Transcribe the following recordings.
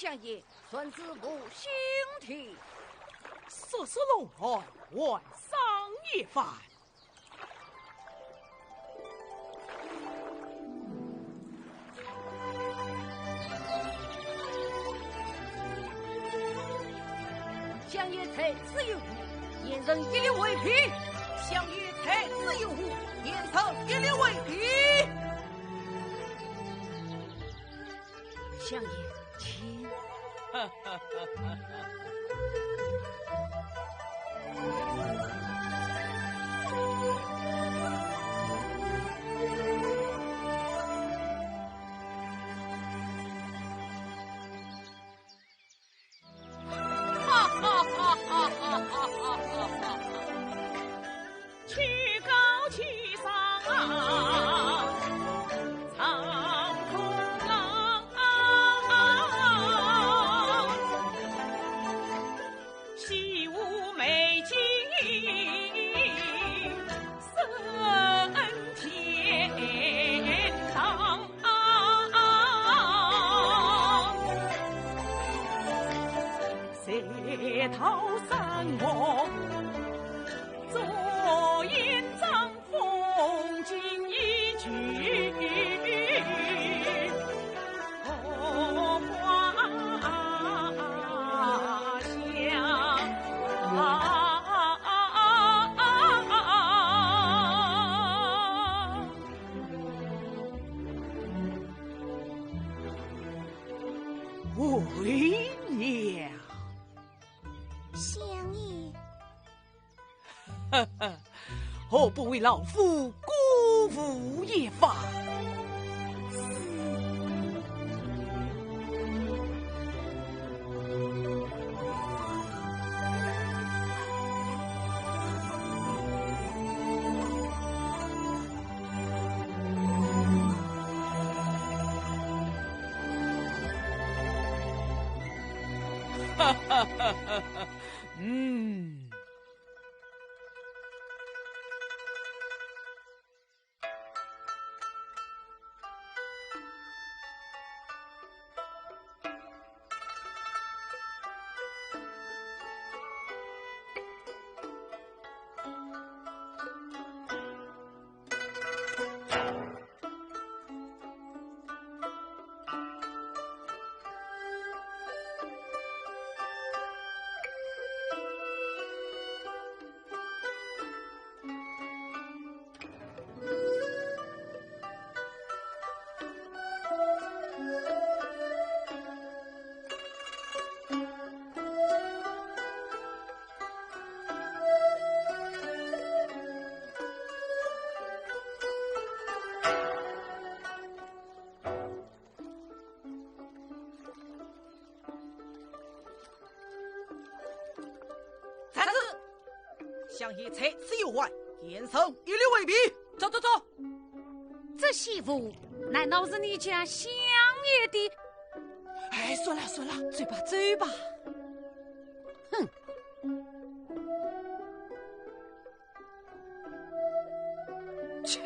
相爷，孙子无兄弟。瑟瑟龙来，晚上一番。相爷才自有误，言人一律为皮。相爷才自有误，言人一律为皮。相爷，请。曲高气丧啊，苍空啊，习武美景升天堂，斜头山河坐烟张，风景一举，荷花香。为娘，相爷，何不为老夫鼓舞一番？嗯。相爷才此有外，言生一律为皮。走走走。这媳妇难道是你家相爷的？哎，算了算了，走吧走吧。哼！切！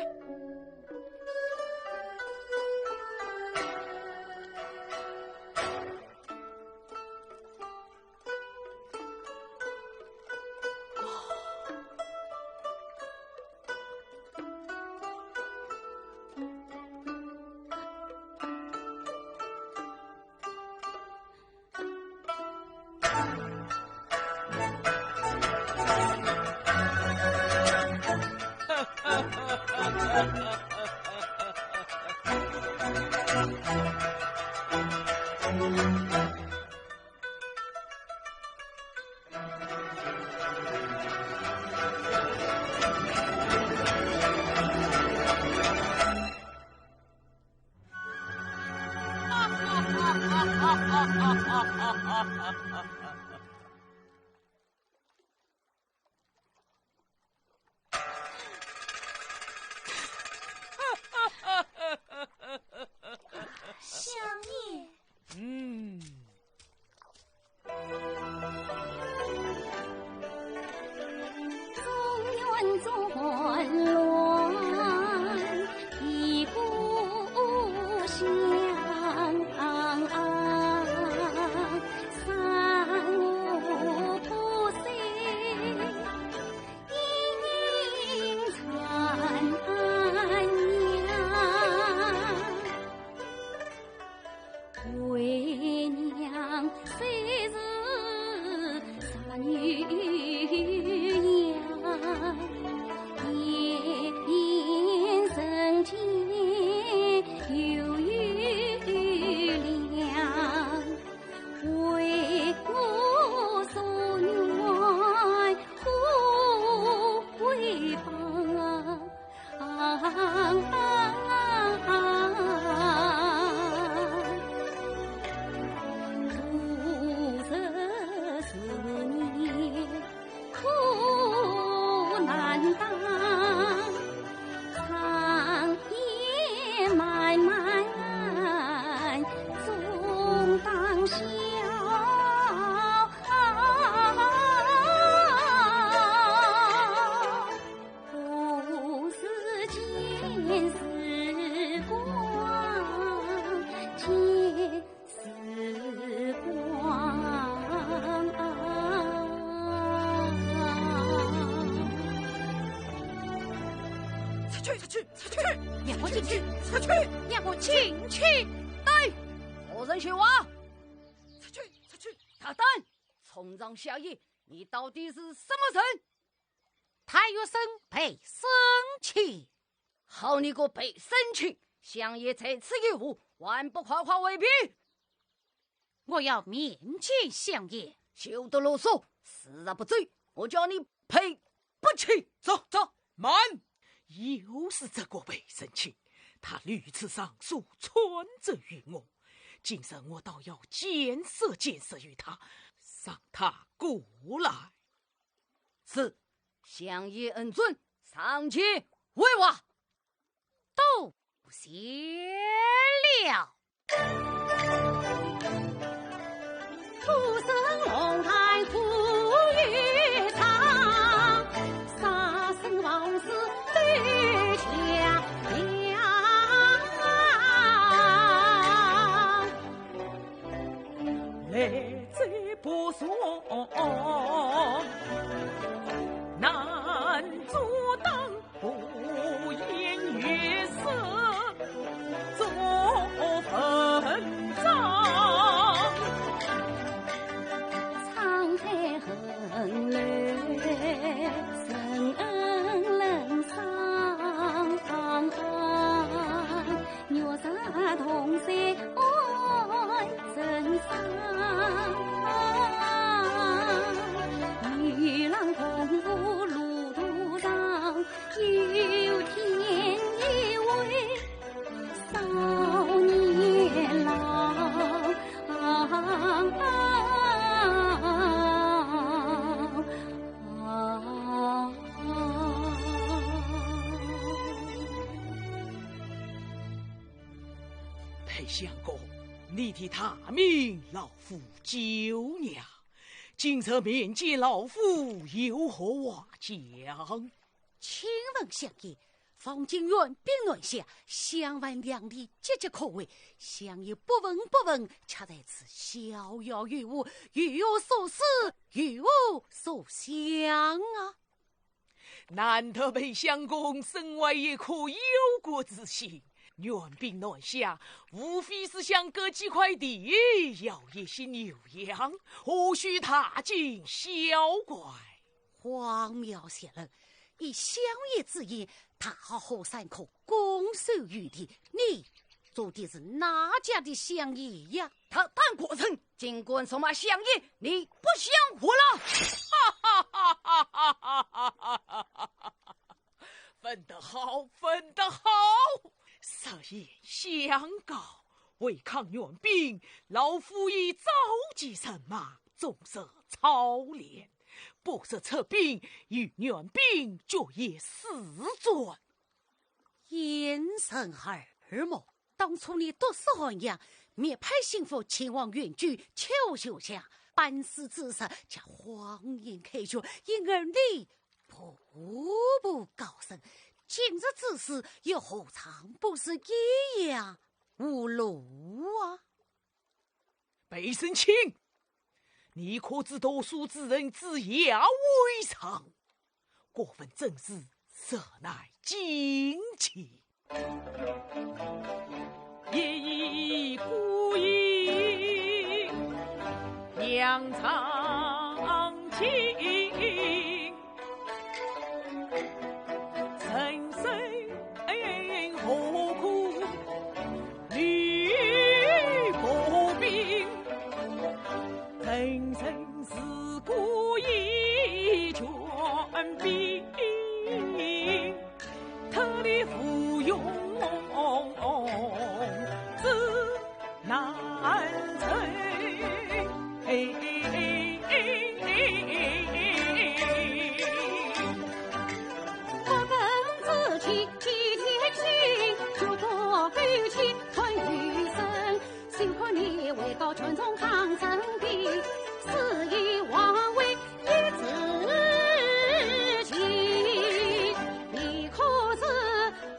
去！让我进去！出去！让我进去！对，何人说话？出去！大胆！从长下野，你到底是什么人？太岳生被生气，好你个被生气！相爷在此一户，万不夸夸为凭。我要面见相爷。休得啰嗦，死而不追，我叫你赔不起！走！慢！又是这个被生气，他屡次上书传旨于我，今日我倒要见色于他，让他过来。是，相爷恩准，上前为话。都谢了。土生龙潭苦与长，杀生王事对强来者不送，难阻挡，不言月色作分章。沧海横流，生人伤，月色同谁爱真伤？与郎共赴路途上，有天一位少年郎。裴相公，你的大名老夫久仰，今日面见老夫，有何话讲？请问相爷，方景远并论下，相闻两地节节可畏，相爷不闻，恰在此逍遥于吾，与我所思，与我所想啊！难得裴相公身外也可有国之心，远兵南下，无非是想割几块地，要一些牛羊，何须踏进小怪？荒谬些人，以相爷之言，大河山口拱手于地，你做的是哪家的相爷呀？他胆过人，尽管说骂相爷，你不想活了？分得好！设宴相告，为抗援兵，老夫已召集人马，纵设操练，不设撤兵，与援兵决也死准。眼神耳目，当初你毒死汉阳，灭派幸福前往原居求救下，班师之事将荒言开绝，因而你步步高升。今日之事又何尝不是一样无路啊？裴生卿，你可知读书之人之雅为常？过分正事，则乃荆棘。夜以孤影，扬长情。人生何苦虑薄冰，人生是故意全兵，特立附庸自难成。为告群众抗争的，肆意妄为一自己。你可知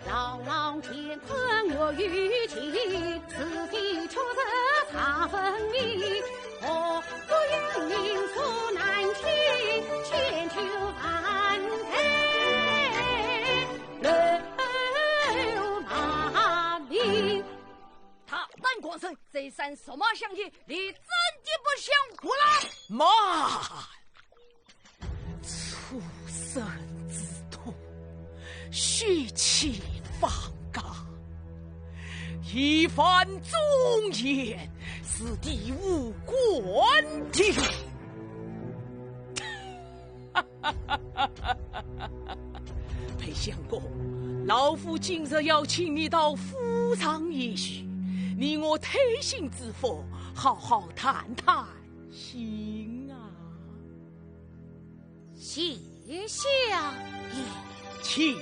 朗朗乾坤若玉器，是非曲折差分明。何不引领出难题，千秋万代人山什么相爷，你真的不想活了？慢！畜生之徒，血气方刚，一番忠言，是地无官听。裴相公，老夫今日要请你到府上一叙，你我推心置腹，好好谈谈心啊。谢相爷，请。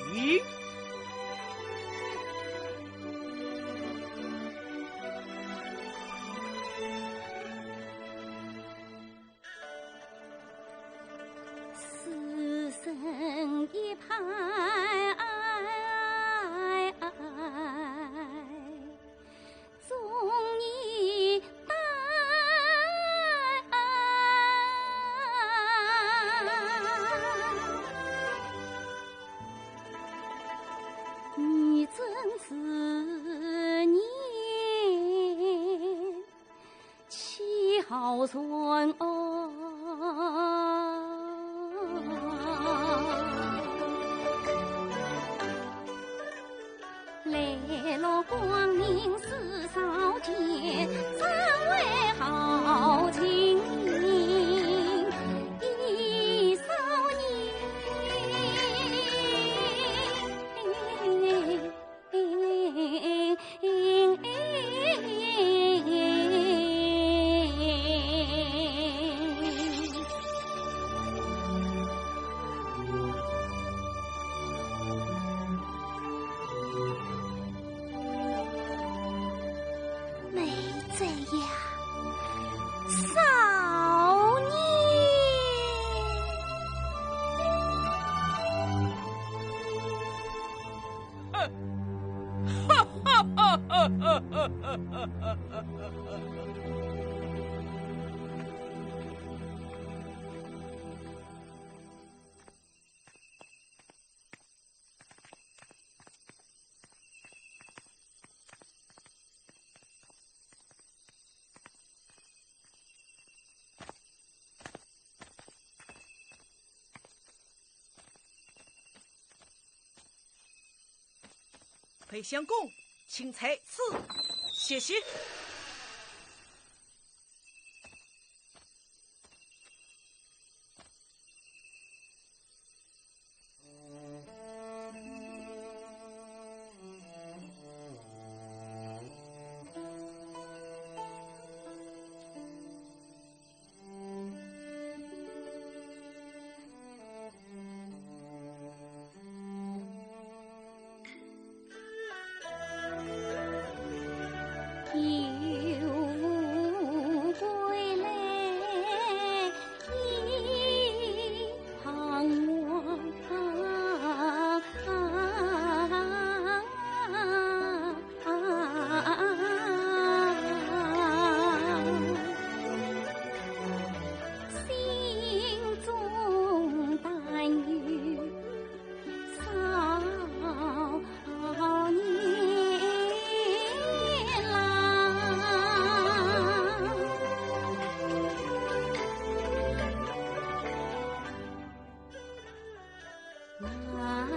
死生一派，忠义待。你正是年，岂好顺哦。来了光明四少见，真为好情人，一少没这样，少年。裴相公，请在此歇息。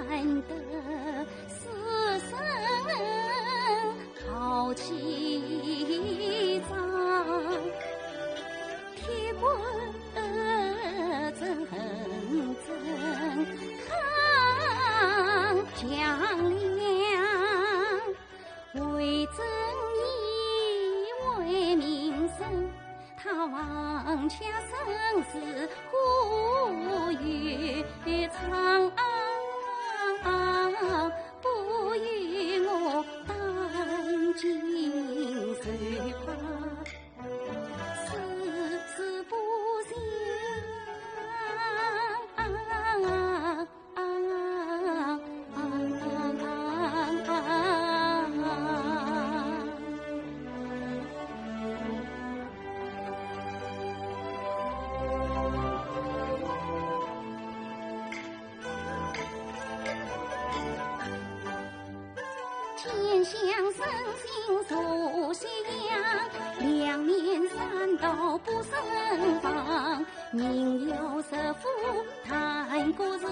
难得死生好气壮，铁棍真抗将亮，为正义为民生，他王家生死呼吁长安，不与我担惊。天香生心如夕阳，两面三道不胜防。宁有十夫谈故事，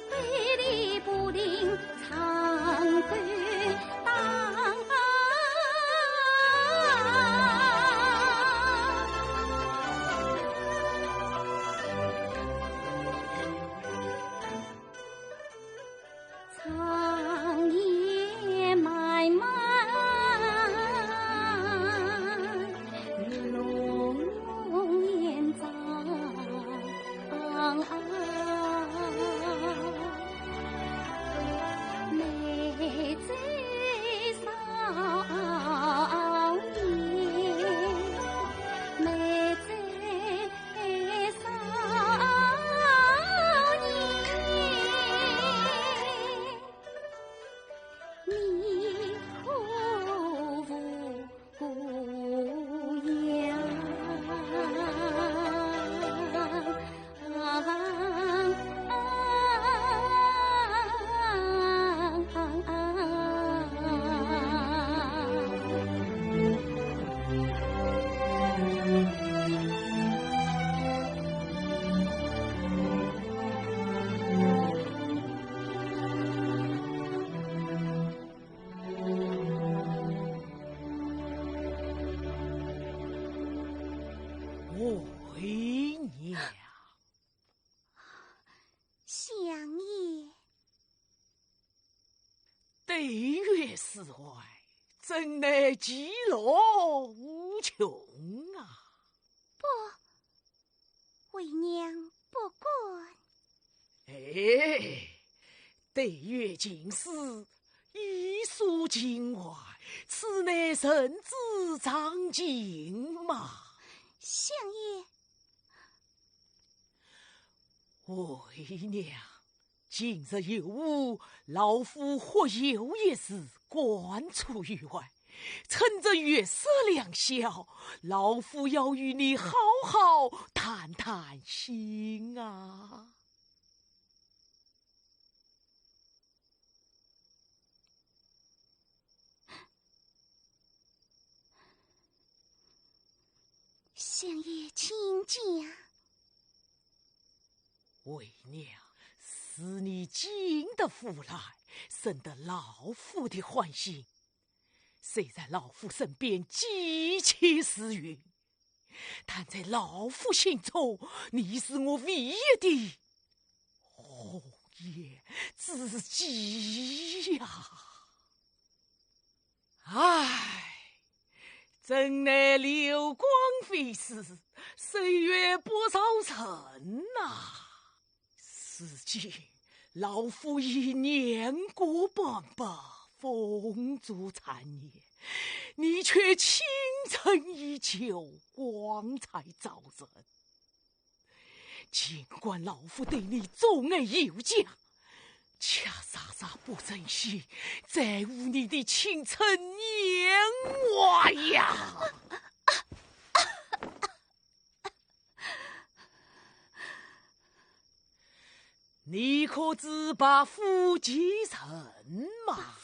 非礼不灵长官当。长夜漫漫，浓浓烟障。美在少年，美在少年。你可无恙？为娘，相爷，对月寺外，真乃其乐无穷啊！不，为娘不管。哎，对月进士，一书境外，此乃神之长进嘛。相爷，为娘，今日有误，老夫或有一事关出于外，趁着月色良宵，老夫要与你好好谈谈心啊。相爷请讲。为娘，是你进的福来，深得老夫的欢心。虽在老夫身边极其时运，但在老夫心中，你是我唯一的红颜知己呀！唉。真乃流光飞逝，岁月不早晨呐。如今老夫已年过半百，风烛残年，你却青春依旧，光彩照人。尽管老夫对你钟爱有加，恰傻傻不珍惜，再无你的青春年华呀！你可知把夫继承吗？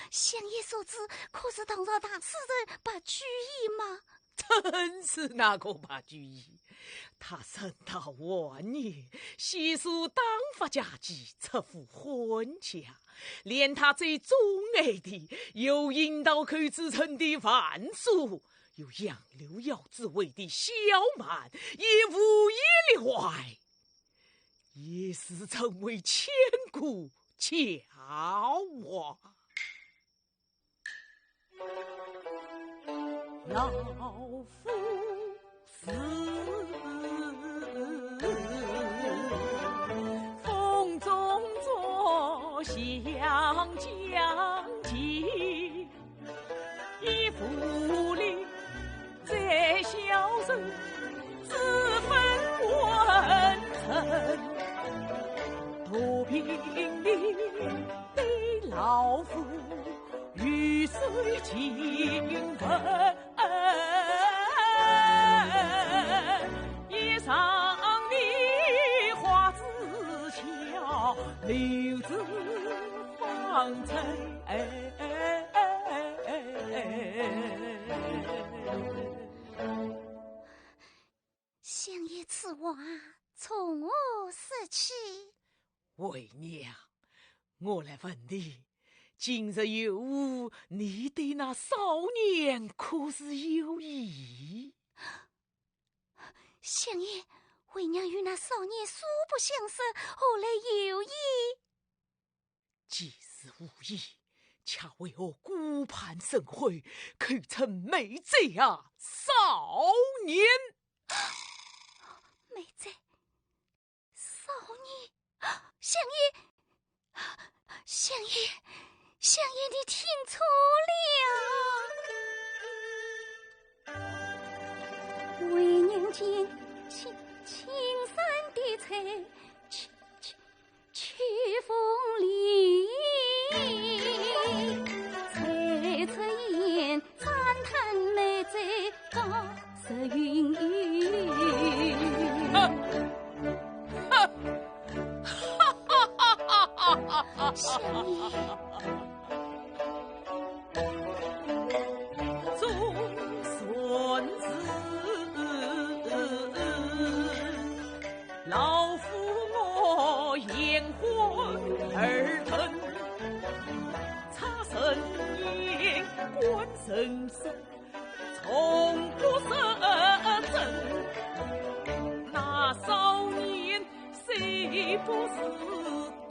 相爷所指，可是唐朝大诗人白居易吗？真是那个白居易，他生到晚年，悉数当发家计，出赴婚嫁，连他最钟爱的有引导口之称的范叔，有杨柳腰之味的小满，也无一例外，也是成为千古佳话。老夫是风中作湘江记，一府里在小生自分文臣，土平里对老夫雨水惊闻，衣裳里花枝俏，柳枝苍翠。相爷此话从何说起？为娘，我来问你，今日有无你对那少年可是有意？相爷，为娘与那少年素不相识，何来有意？既是无意，恰为我顾盼生辉，可曾美贼啊，少年！美贼，少年，相爷，相爷，相爷，你听错了。为娘见青山的翠，曲风里，翠翠眼，赞叹美贼高色云雨。相爷，众孙子，老夫我眼昏耳疼，擦神眼，观神神，从不色真。那少年虽不是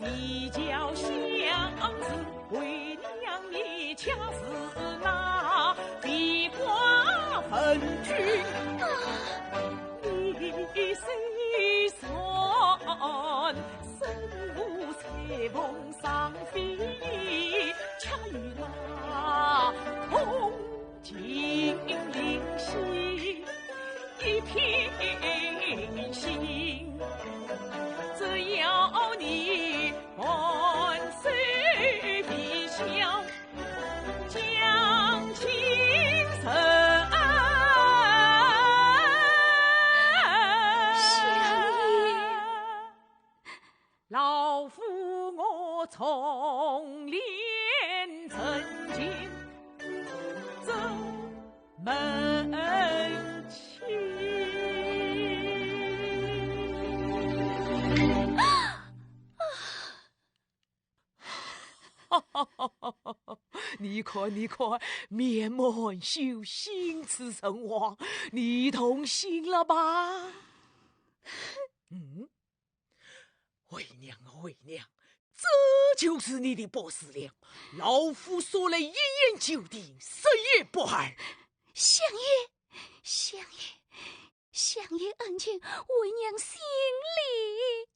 地交相似，为娘你恰是那地瓜分君。你虽算身无彩凤上飞，恰与那铜镜灵犀一品心。只要你万岁必孝，将情深。老夫我从连曾见这门亲。你看，你看，面满羞，心慈神往，你痛心了吧？为娘啊，为娘，这就是你的薄思量，老夫说了一言就定，誓也不二。相爷，相爷，相爷恩情为娘心里，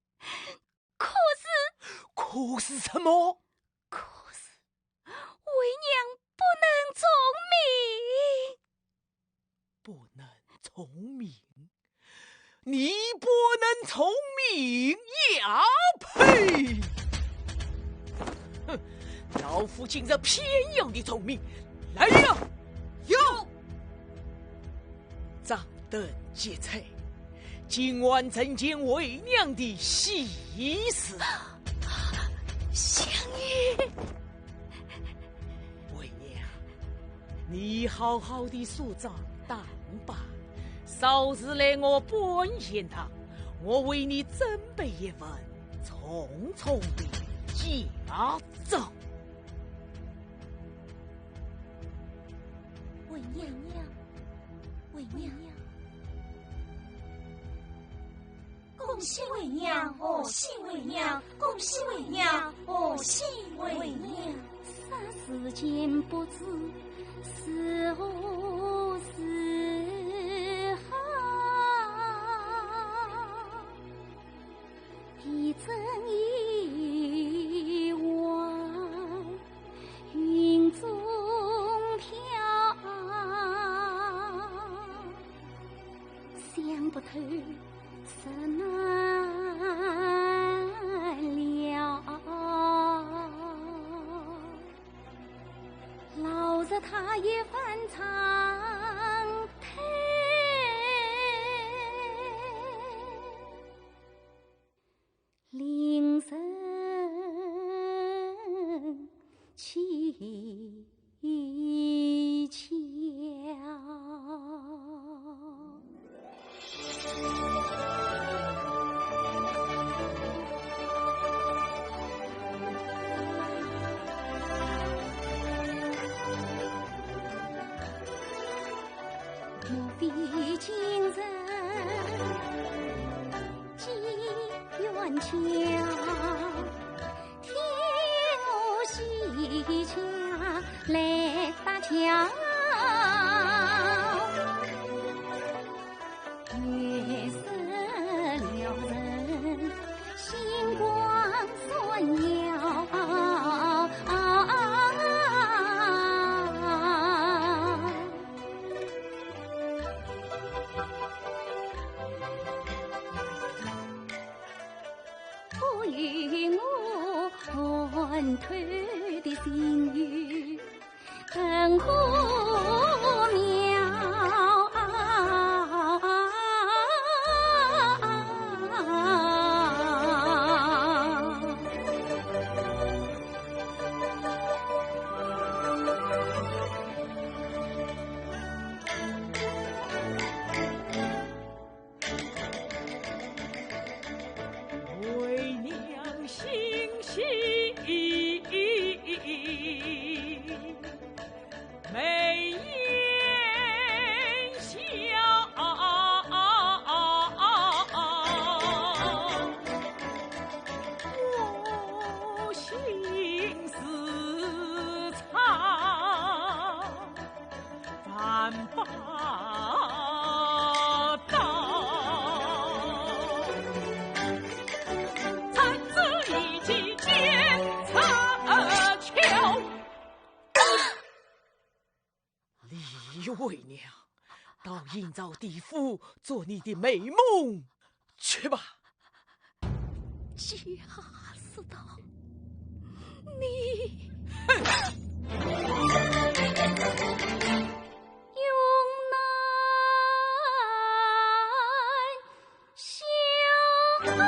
可是什么？可是为娘不能从命，不能从命。你不能从命呀！呸！哼，老夫今日偏要你从命，来呀！有。张灯结彩，今晚正见为娘的喜事。相爷，为娘，你好好的梳妆打扮，稍日来我本县堂，我为你准备一份重重的嫁妆。为娘娘，为娘娘，恭喜为娘，贺喜为娘，恭喜为娘，贺喜为娘。霎时间不知是何是好，一阵一往云中飘，想不透是难了。老日他也反常态，凌晨蹊跷。莫非今日几冤情？听我戏腔来打桥。月色撩人星光闪耀。不与我魂退的心语更可妙。为娘心系眉眼笑，我心思藏，万把李为娘，到阴曹地府做你的美梦去吧。假死道你永难相爱。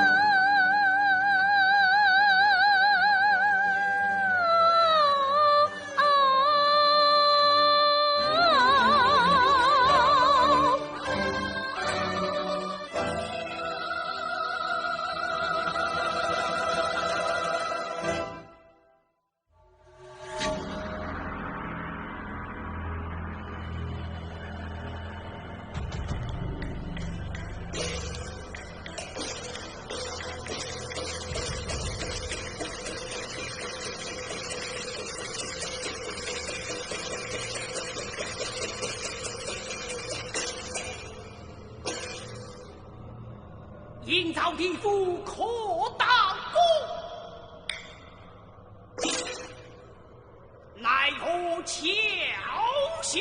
阴曹地府可当功，奈何巧下？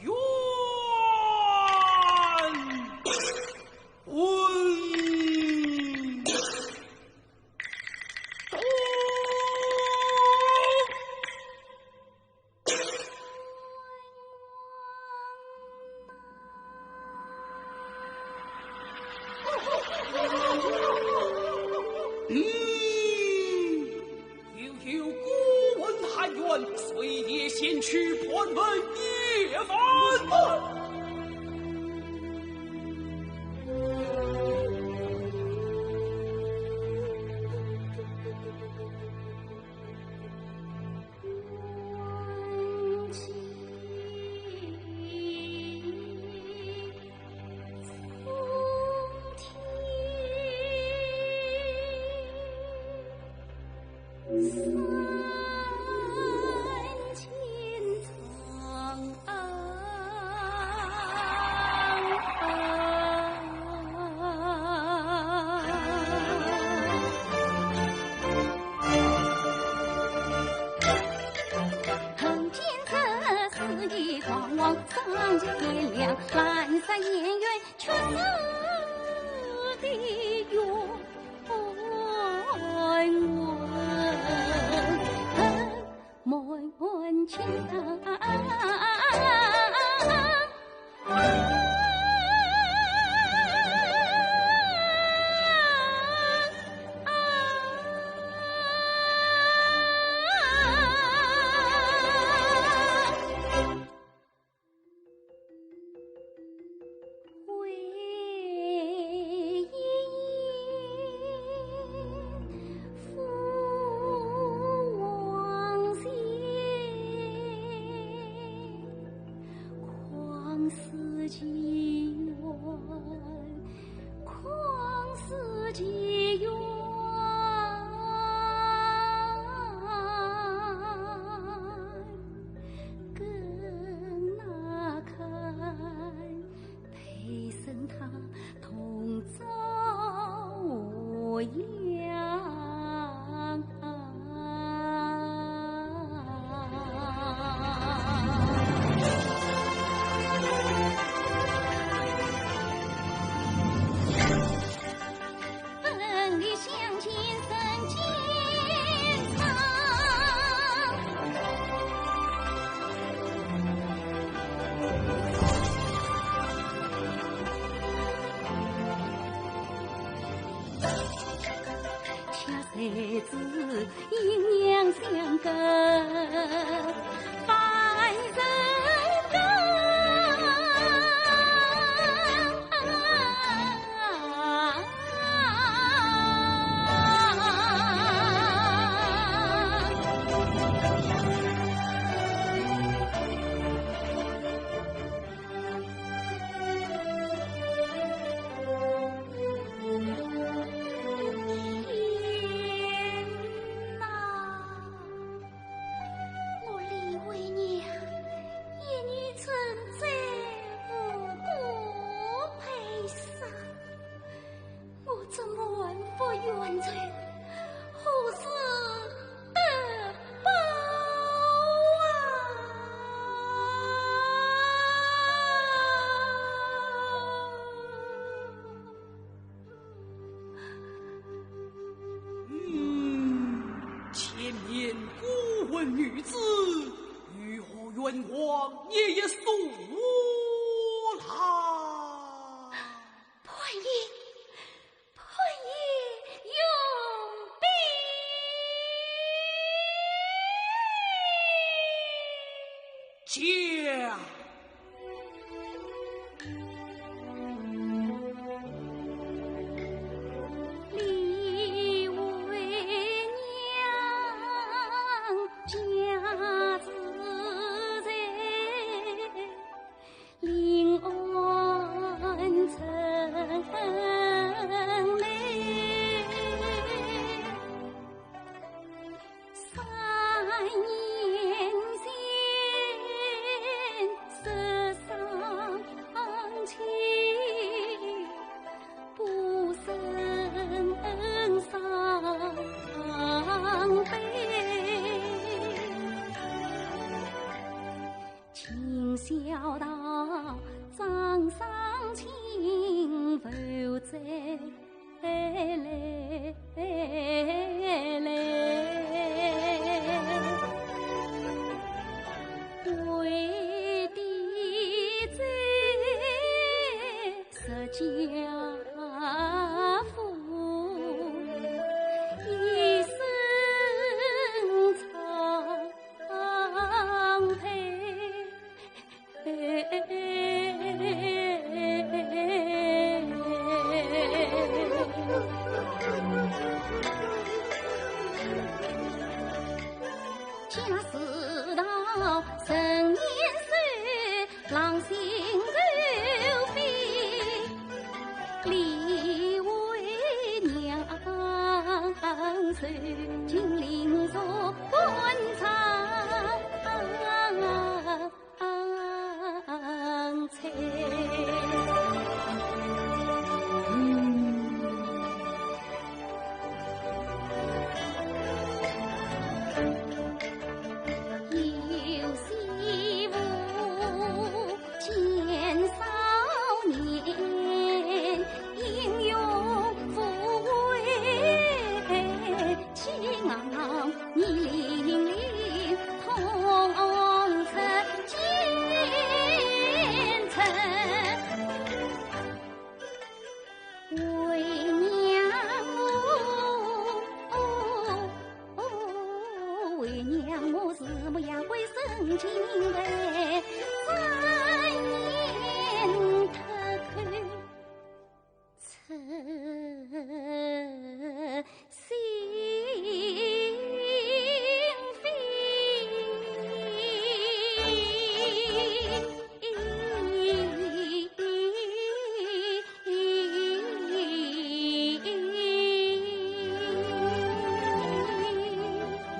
悠悠古文汉苑，岁夜先驱盘问夜晚。上天亮，阑珊烟远，却似的冤魂。孤闻女子，如何冤枉爷爷所来？盼爷用兵。驾！李为娘家自在，临安城内。3年前失丧亲，不胜伤悲。请孝道掌上亲，负债来。为弟在石家父，一生苍家世道陈年岁，郎心狗飞，李为娘受金陵若官场财。有媳妇见少年，英勇富贵，气昂你凛凛，同出奸臣。为娘我，为娘我是母养归生情为3年特看此心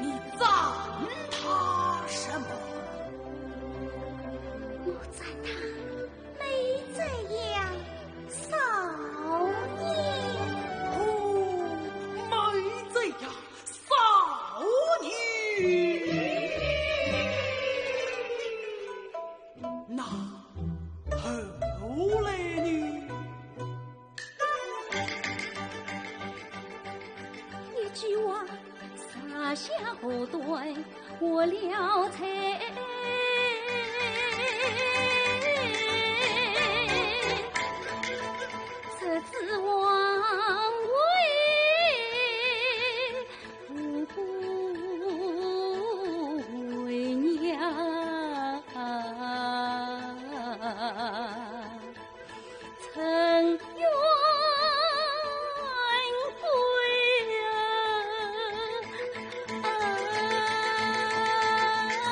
你赞他什么？我赞他没这样少年。没这样少女。那后来呢？一句话撒下后端，我了才。这次王位不为娘，曾冤归啊！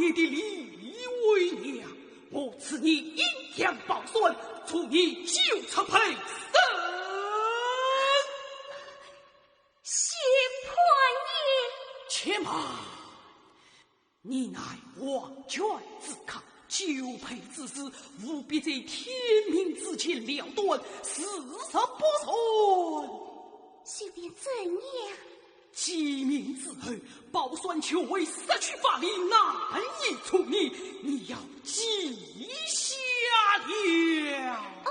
你的李为娘，我赐你阴阳报算，处你9层配身。谢婆爷，且慢，你乃王权之靠，9配之事，务必在天明之前了断，事实不顺。许便怎样？鸡鸣之后，报算却为失去法力，难以处理，你要记下了。哦，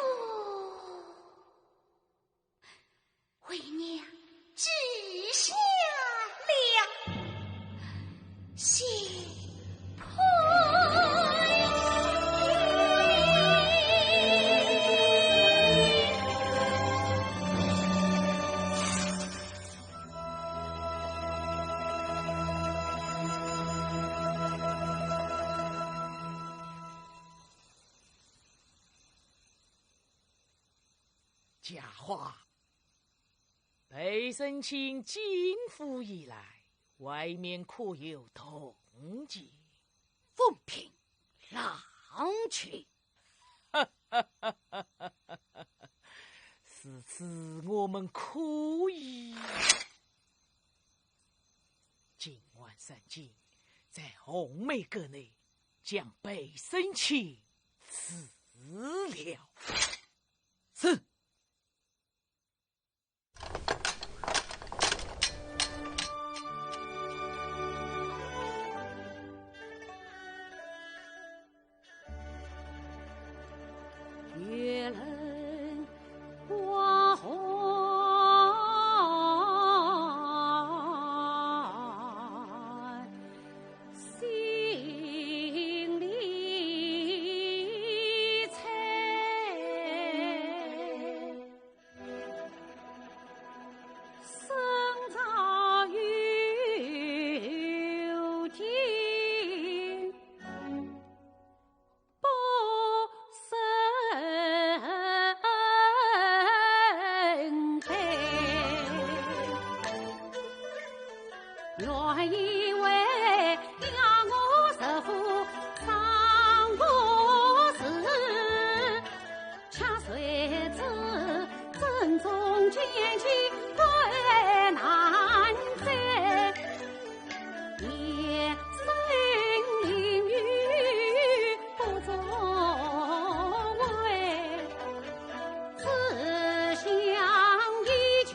为娘记下了。谢婆佳话，裴生卿进府以来，外面可有同见？奉聘郎去。此次我们可以今晚3更，在红梅阁内将裴生卿辞了。是。月冷花红，心里猜，生早有情，不生悲。原以为要我师父上我时，恰谁知正中剑气最难在，夜深淋雨不作为，只想一去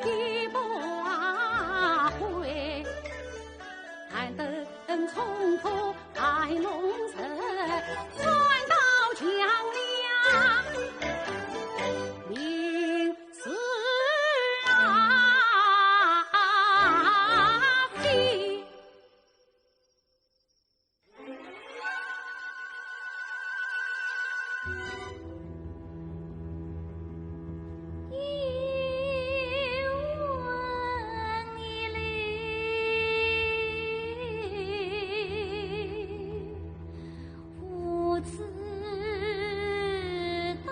也不回，但等冲破白龙城，船到江凉，命是啊非。一问一理，无知道。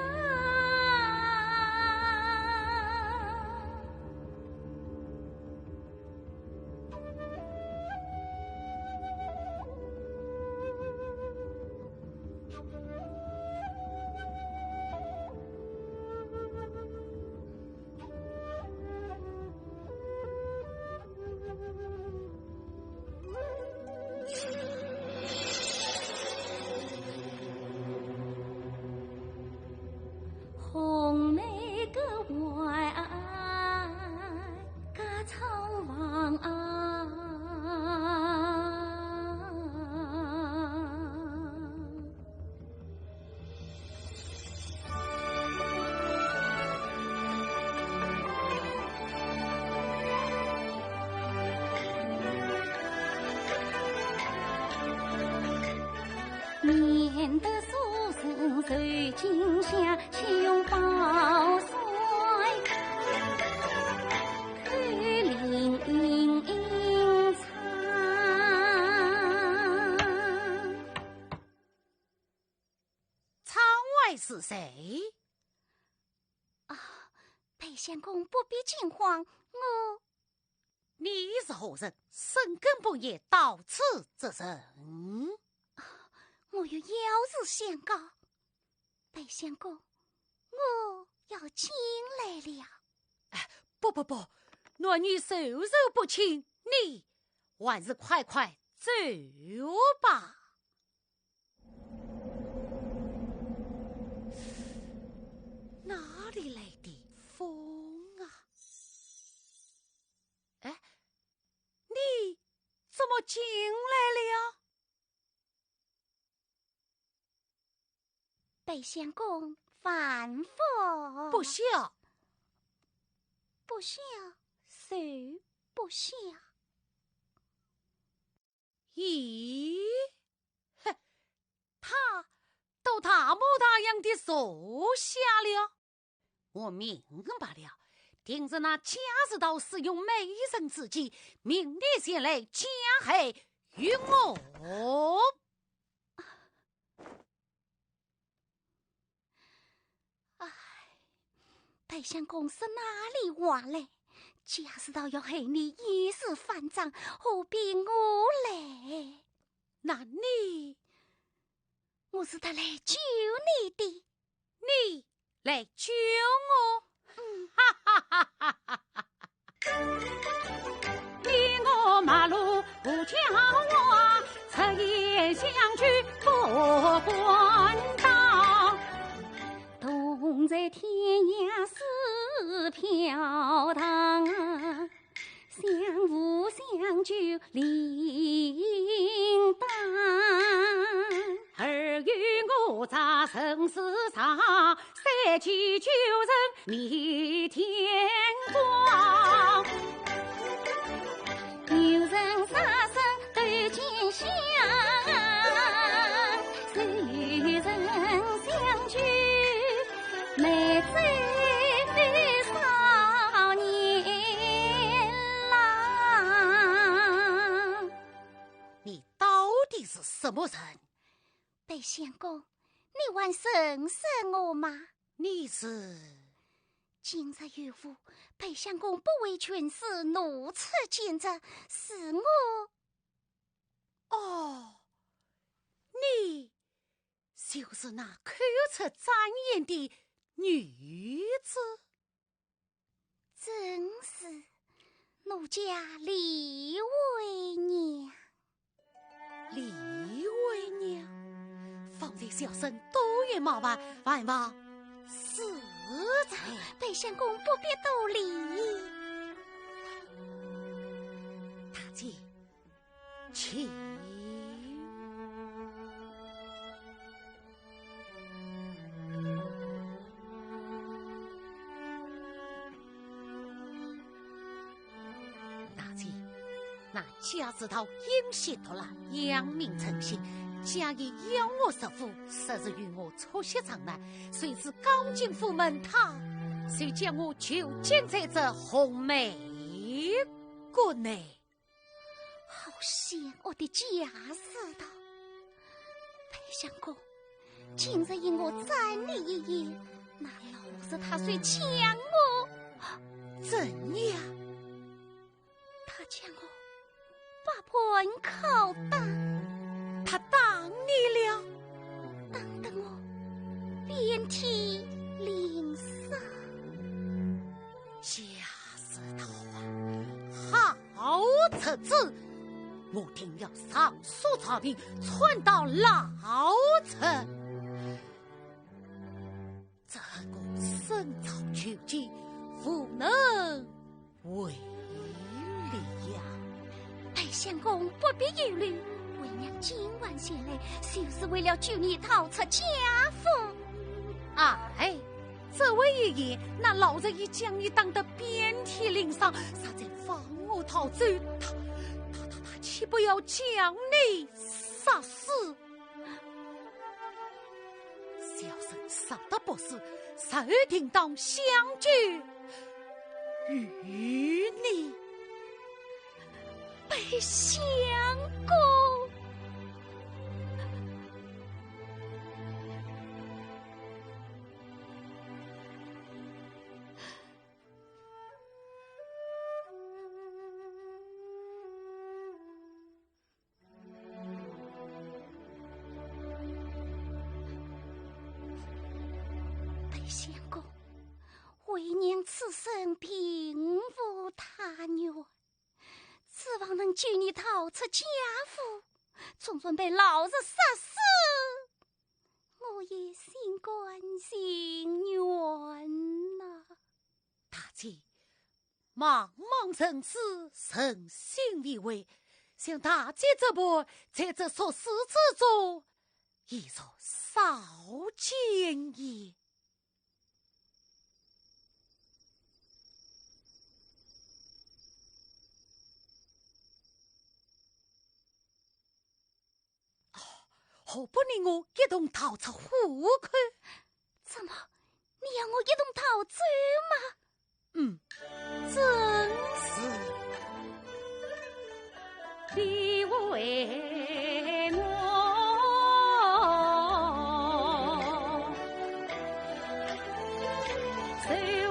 红梅阁外，家常房免得书生随金香，胸抱腮，开林隐隐藏。窗外是谁？裴相公不必惊慌，你是何人？深更半夜到此作甚？我有要事相告，北相公，我要进来了。不，暖女授受不亲，你还是快快走吧。哪里来的风啊？哎，你怎么进来了？北相公反复，不孝，不孝，谁不孝？咦，哼，他都大模大样的坐下了。我明白了，听着那贾似道使用美人之计，明烈前来加害于我。北相公是哪里话来？贾似道要害你一时反掌，何必我来？那你，我是他来救你的。你来救我？哈哈哈哈哈哈！你我马路不交往，彻夜相聚不关道。同在天涯似飘荡，相扶相救铃铛。儿与我在生死上，三七九人灭天光。牛人杀生斗金香，谁人相聚美醉少年郎。你到底是什么人？北相公，你还认识我吗？你是？今日有福，北相公不为权势，怒斥奸贼，是我。哦，你就是那口出展颜的女子。正是，奴家李为娘。李为娘，方才小生多言冒犯，万望死才。北相公不必多礼。大姐，请。大姐，那贾似道因血夺来，扬名成性，假意邀我入府，实是与我促膝长谈。谁知高进府门他，谁将我囚禁在这红梅国内？好险我的贾似道！北相公，今日因我赞你一言，那老是他虽抢我，怎样？他将我把盆拷打，他打你了？打得我遍体鳞伤。贾似道啊，好册子！我定要上书朝廷，传到老臣。这个深草囚禁，不能为力呀！北相公不必忧虑，为娘今晚前来，就是为了救你逃出贾府。哎，这位爷爷，那老人已将你打得遍体鳞伤，实在放我逃走，他岂不要将你杀死？小生杀得不是，受定当相救于你。北相公，相公，为娘此生并无他愿，指望能救你逃出家府，总算被老子杀死，我也心甘情愿呐。大姐，茫茫人世，人心为微，像大姐这般在这所事之中，亦若少见也。何不令我一同逃出虎口？怎么，你要我一同逃走吗？真是你为我受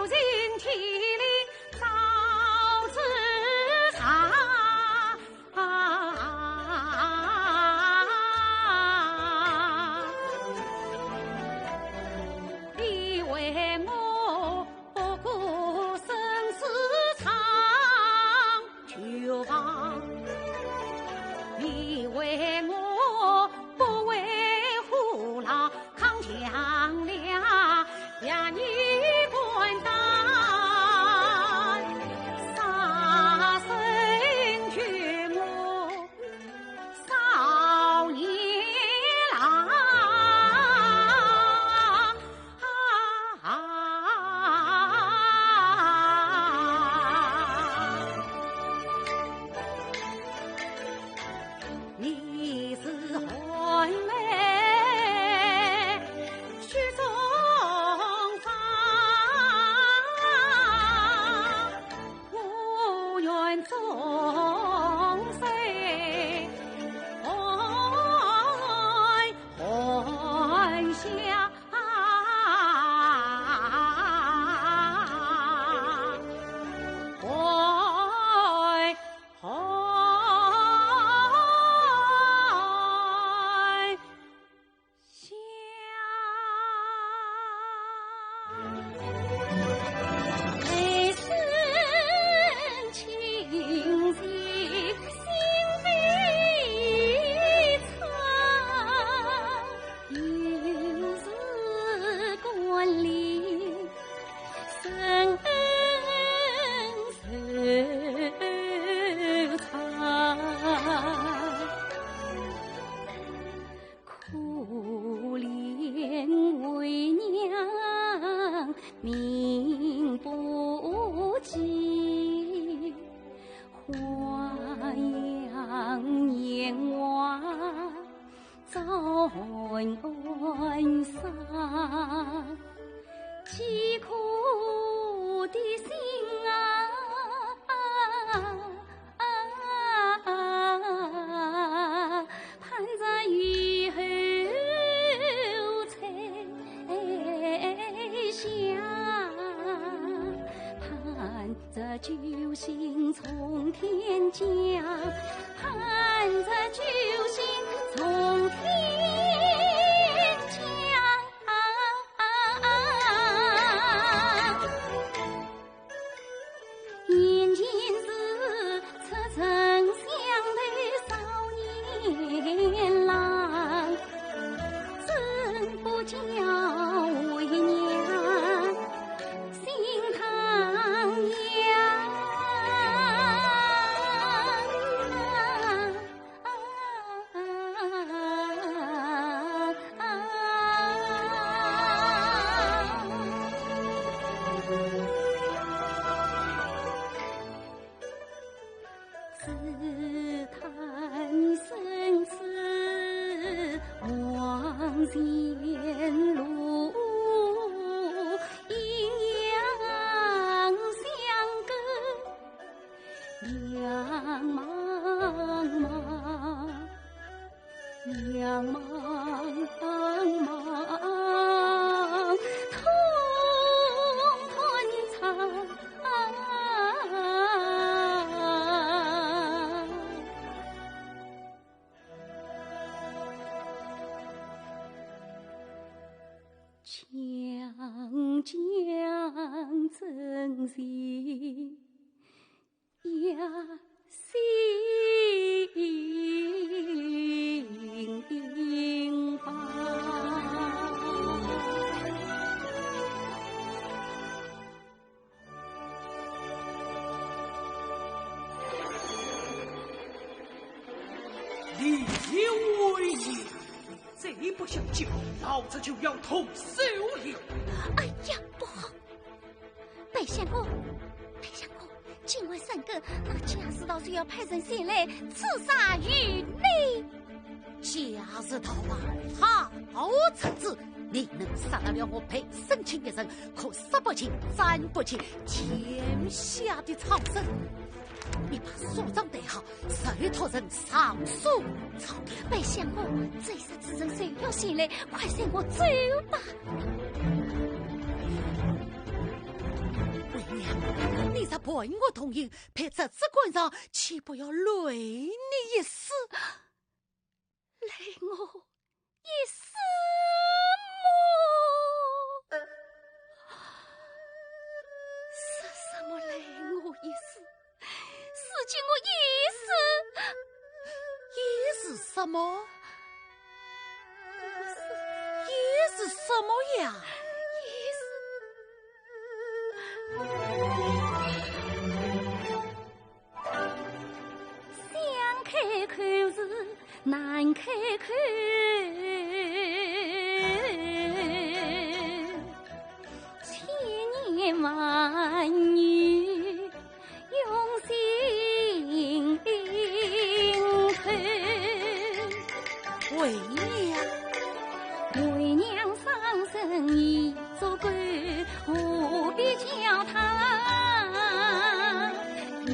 尽天理早知常，你为我不顾生死长久望，你为我不为虎狼扛强梁，让你滚蛋杀身去我少年郎。你是寒梅雪中放，我愿终生欢相。内生情结，心非常，应是冠冕深收藏。可怜为娘命不济，花样年华遭恩伤，凄苦的心盼着雨后盼着救星从天降，盼着救星从天降。眼前是赤诚相对少年郎，怎不叫为娘心徜徉？自叹生死望前路，阴阳相隔两茫茫，两茫茫，痛困苍。强立为爷，再不相救，老子就要动手了！哎呀，不好！白相公，今晚三更，那贾似道是要派人前来刺杀于你。贾似道啊，好臣子！你能杀得了我陪生卿一人，可杀不尽，斩不尽天下的苍生。你把署章带好，随托人上书朝廷。白相公，这杀之人谁要前来？快随我走吧。为娘，你才伴我同营，陪在子官上，岂不要累你一死？累我一死么？是什么累我一死？死尽我意是什么？意是什么呀？想开口是难开口，千年万语用心头。为娘伤身已足够，何必叫他一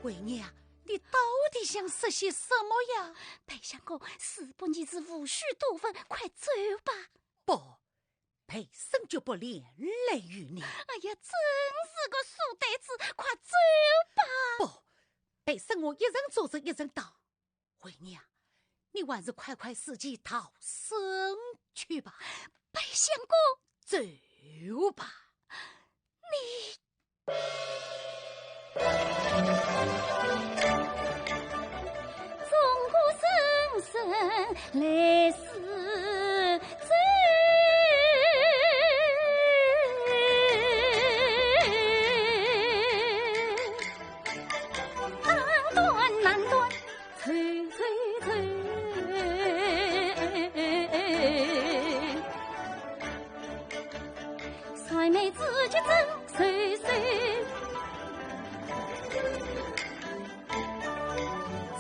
为娘，你到底想实现什么呀？白相公，事不宜迟，无需多问，快走吧。不，陪生就不连累于你。哎呀，真是个书呆子，快走吧。不，陪生我一人做着一人当。为娘，你还是快快自己逃生去吧。白相公，走吧。中国生生来世走，当断难断，催催催，甩眉自己真岁岁，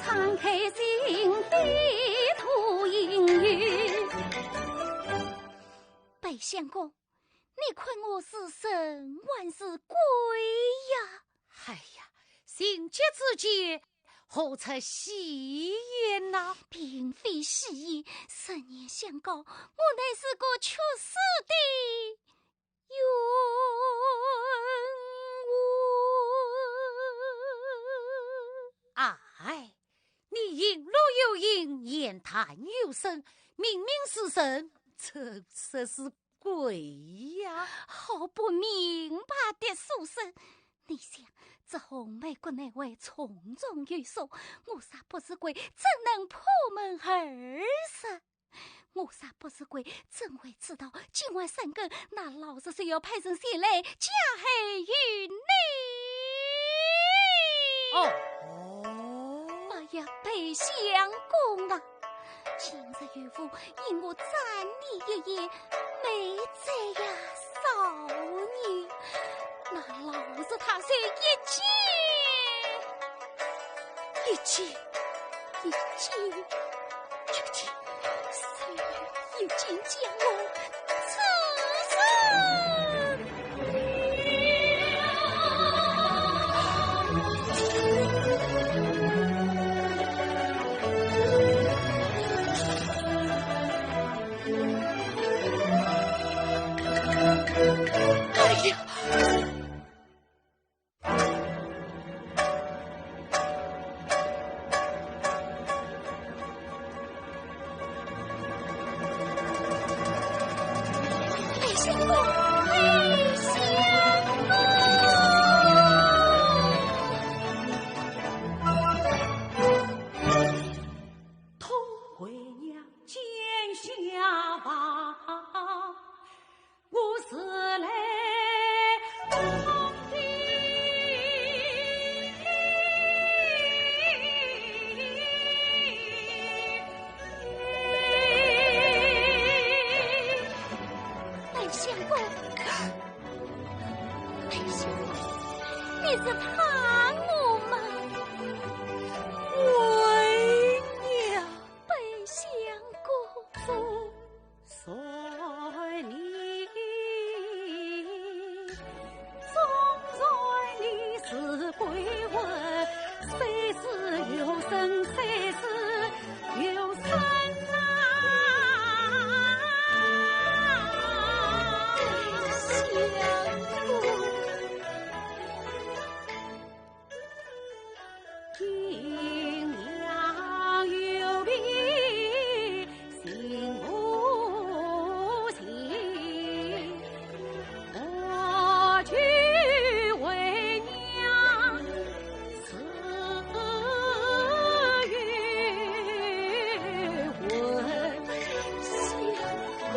敞开心扉吐阴雨。白相公，你看我是神还是鬼呀？哎呀，心结之间，何出戏言呐？并非戏言，10年相告，我乃是个出世的冤枉。哎，你言若有隐，言谈有声，明明是神，这这是鬼呀！好不明白的书生，你想这红梅国内外重重约束，我杀不是鬼，怎能破门而杀？我杀不是鬼，怎会知道今晚三更那老子是要派人前来加害于你？哎呀，白相公啊，今日渔夫因我赞你一言，没这呀少年，那老子他是一击究竟谁已经将我刺死？哎呀！相公，陪相公。同为娘见下吧，我是来望的。相公，裴相公，你是怕我吗？为娘裴相公，送你，总在你是归魂，虽是有生，虽是有生啊。听娘有病，心不行，我去为娘赐玉魂。相公，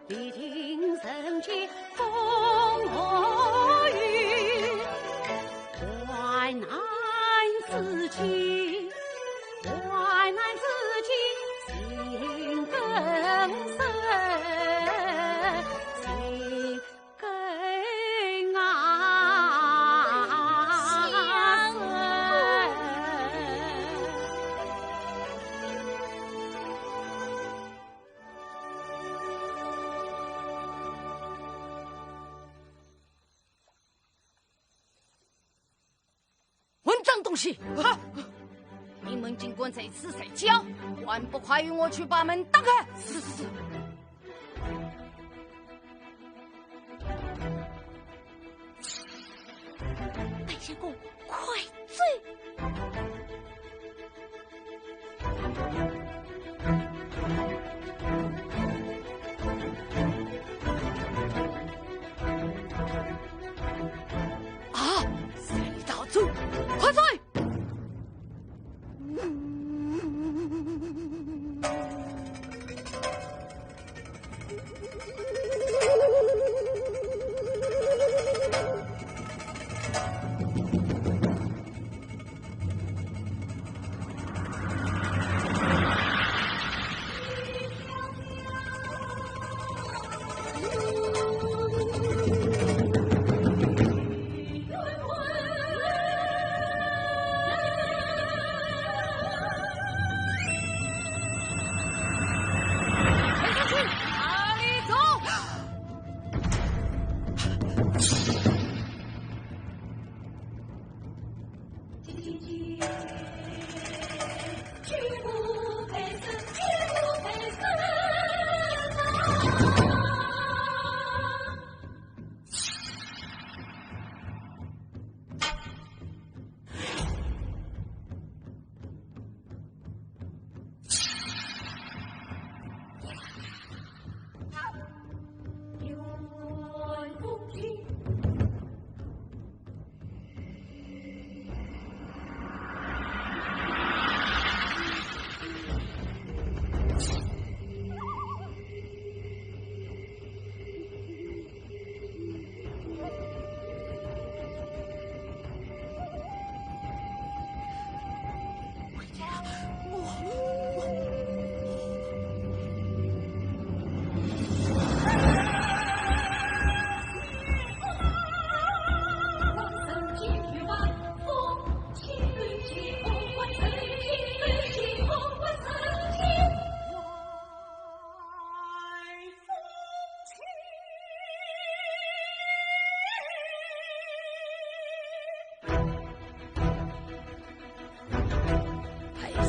历经人间风雨，患难自己，患难自己心更深，心更混账东西！哈！你们尽管在此撒娇，还不快与我去把门打开？是。裴相公，快追！啊！赛大走，快追！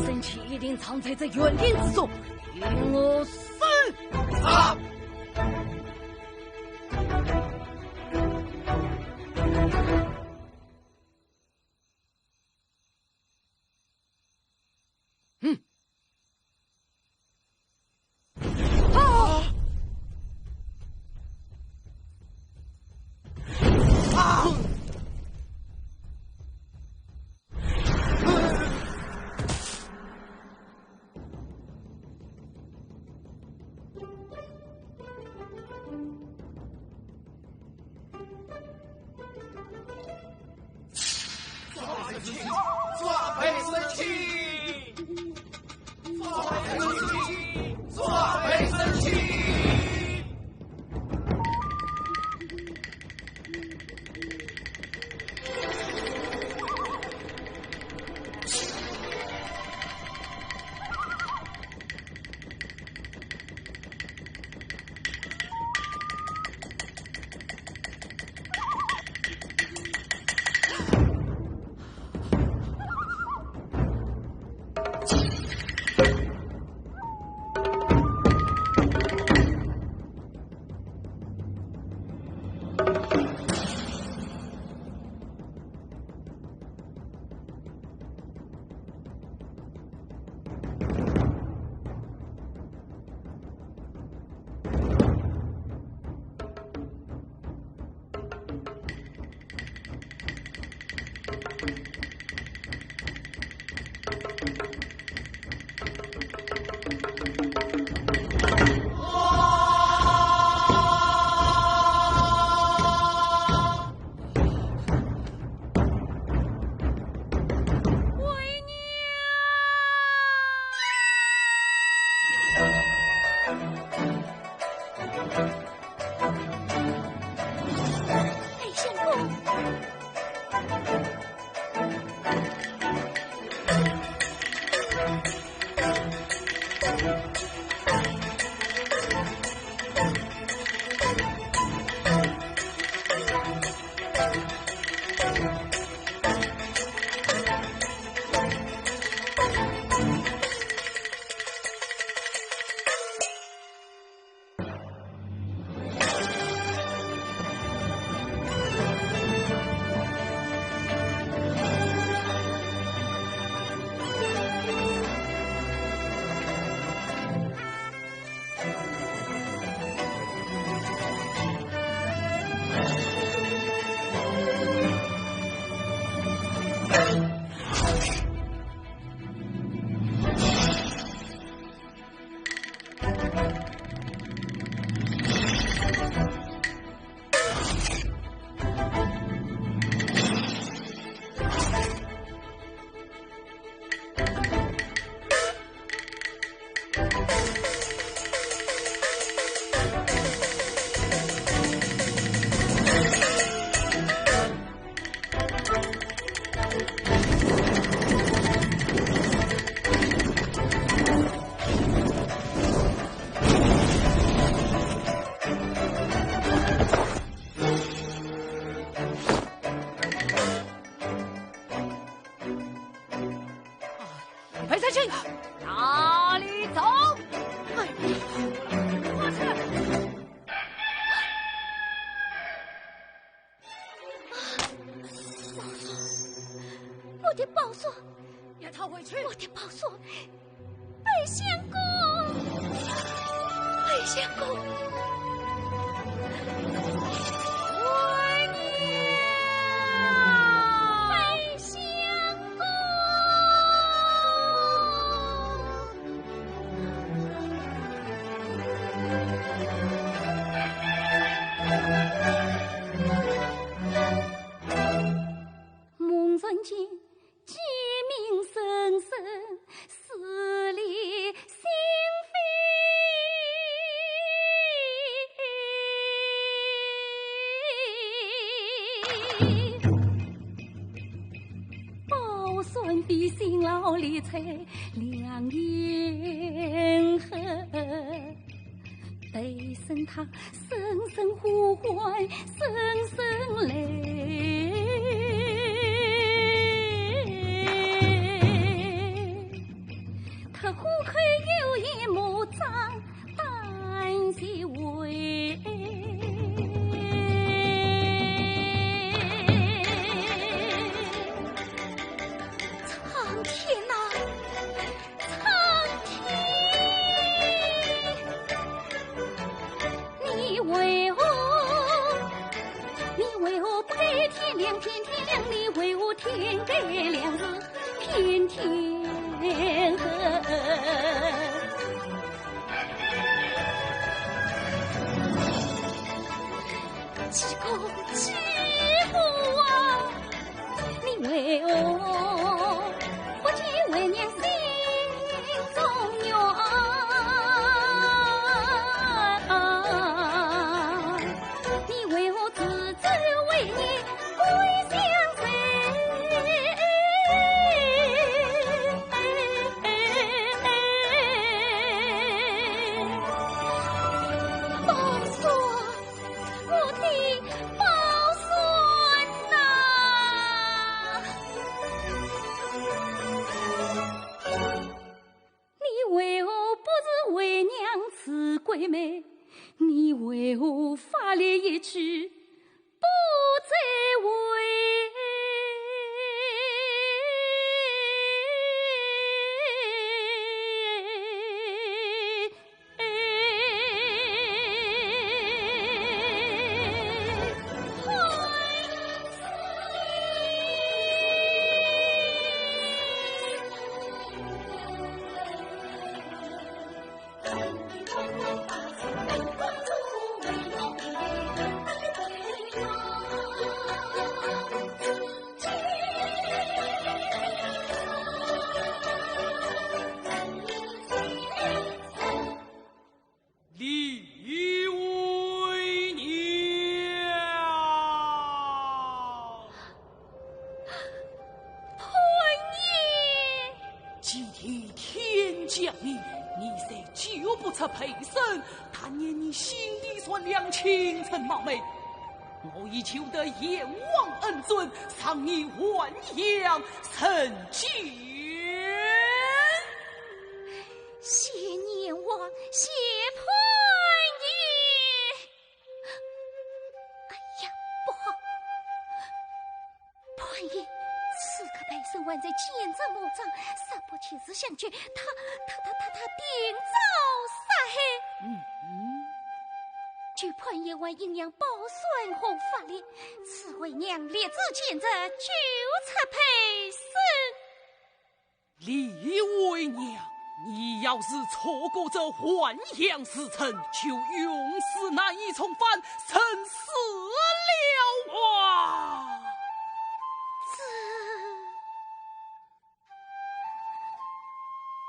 神器一定藏在这园林之中，与我死！啊！我的宝锁，要逃回去！我的宝锁，白相公，白相公，为娘，白相公。梦人间。鸡鸣声声，死离心扉。抱孙的辛劳里才两眼黑，悲声他声声呼唤，声声泪。虎口有一幕张胆其为，苍天啊，苍天，你为何不给天亮？天亮，你为何天给亮日？天天黑。济公，济公啊，你为何你为我发了一句不再为。陪审，但念你心地善良，清纯貌美，我已求得阎王恩准，赏你万样成全。谢阎王，谢潘爷。哎呀，不好！潘爷，此刻陪审还在见证魔杖，杀不起日相决，他定遭杀害。据潘爷还阴阳保算后法律，此为娘烈子见着就差陪审。李为娘，你要是错过这还阳时辰，就永世难以重返，生死了啊！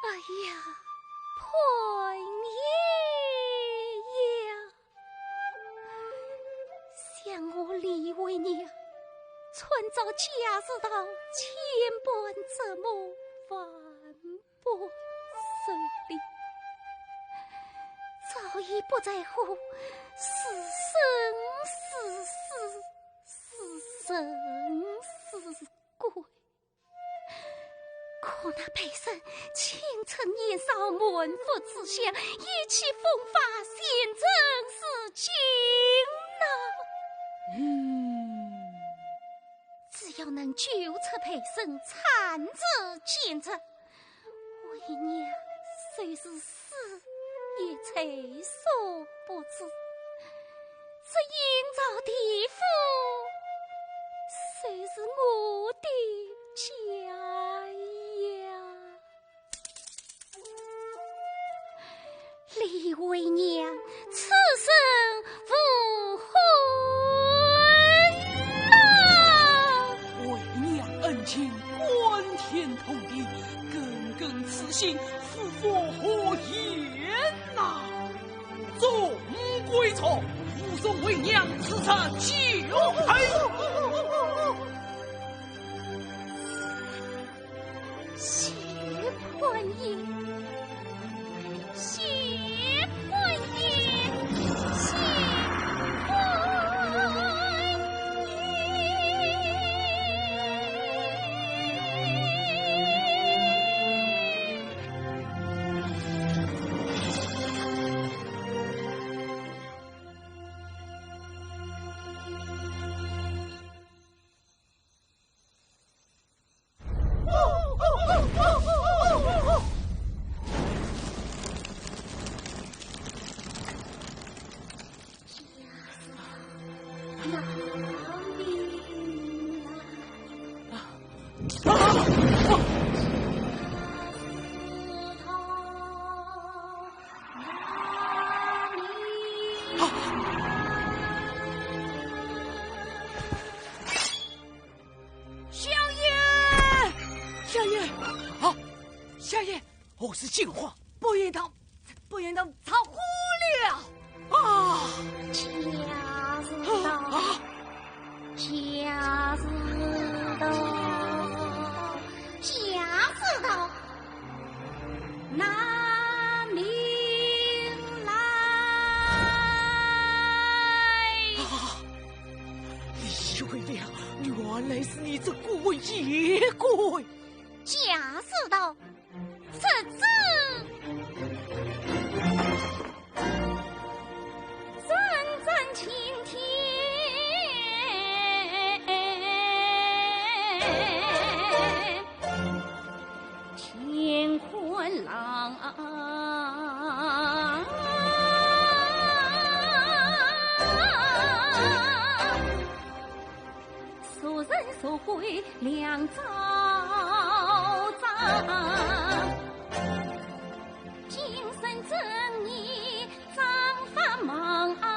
哎呀，潘爷呀，想我李为娘穿着家事道，千般折磨，万般受力，早已不在乎是生是死，是生是鬼。可那陪审青春年少，满腹志向，意气风发，现真是情只要能救出陪审，惨之见证，为娘虽是死，也垂所不知。这阴曹地府，虽是我的家呀。李为娘，此生无悔。为娘恩情关天通地，耿耿此心，夫佛何言呐？众归从，护送为娘此场就陪。谢潘爷，谢潘爷，谢潘我是进化，不愿当操糊了啊！家事道，家事道，家事道，拿命来！李为娘，原来是你这孤野鬼！家事道。此子会两遭赃，今生正义张发梦啊！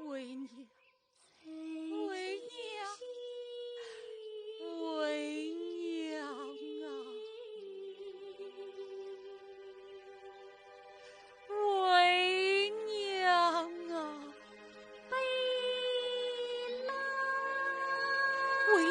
为娘，为娘，为娘啊！为娘啊！为娘！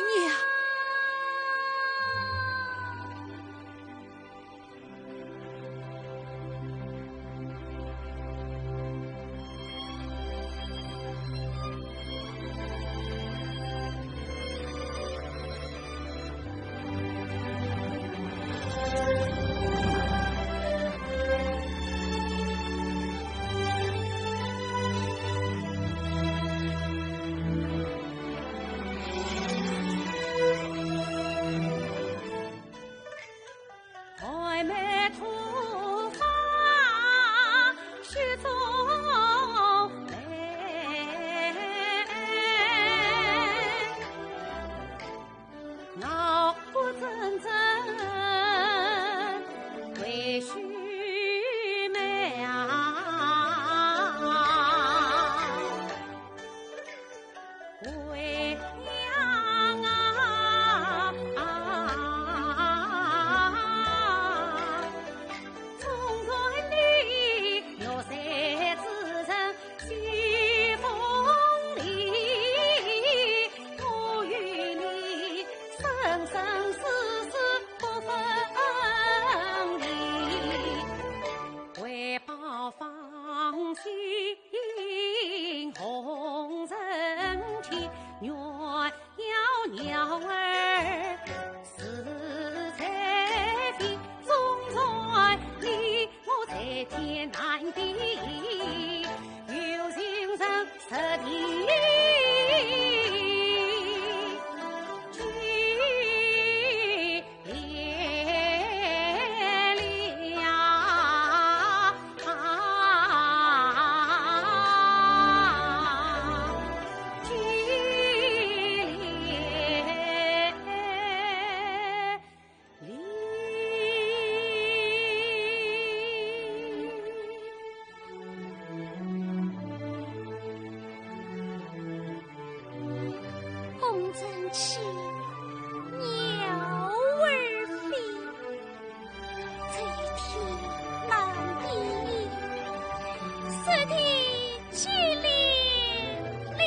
此地气凛凛。